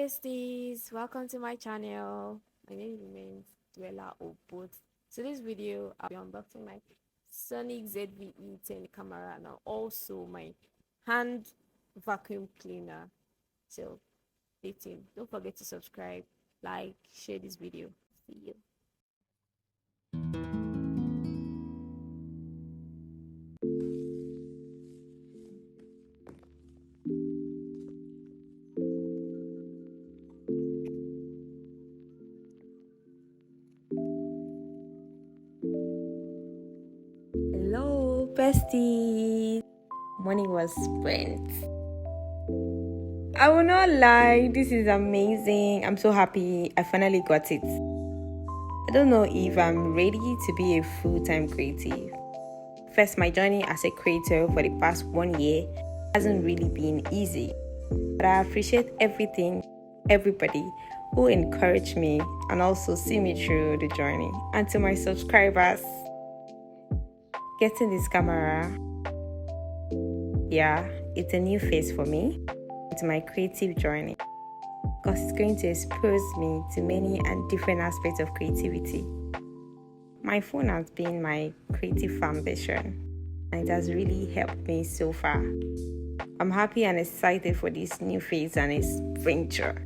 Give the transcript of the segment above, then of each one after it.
besties, welcome to my channel. My name remains Dwella Obot. So this video I'll be unboxing my Sonic ZVE10 camera and also my hand vacuum cleaner. So stay tuned. Don't forget to subscribe, like, share this video. See you. Hello besties. Morning was spent. I will not lie, this is amazing. I'm so happy I finally got it. I don't know if I'm ready to be a full-time creative. First, my journey as a creator for the past 1 year hasn't really been easy. But I appreciate everybody who encouraged me and also see me through the journey. And to my subscribers, getting this camera, yeah, it's a new phase for me. It's my creative journey because it's going to expose me to many and different aspects of creativity. My phone has been my creative foundation and it has really helped me so far. I'm happy and excited for this new phase and its venture.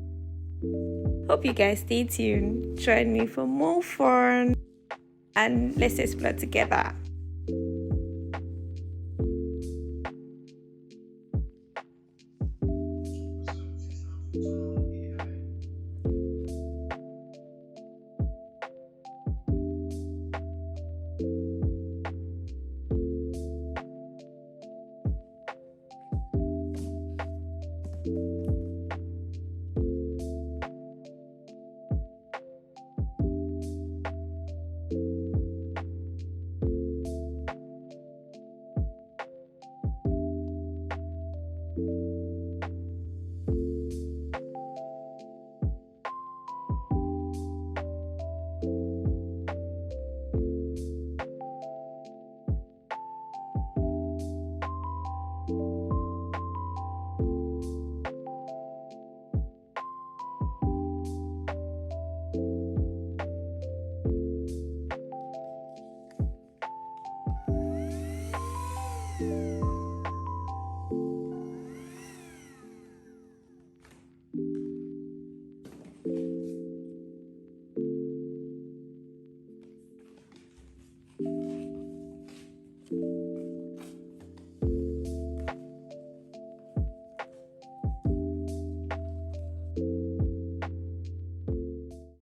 Hope you guys stay tuned, join me for more fun, and let's explore together.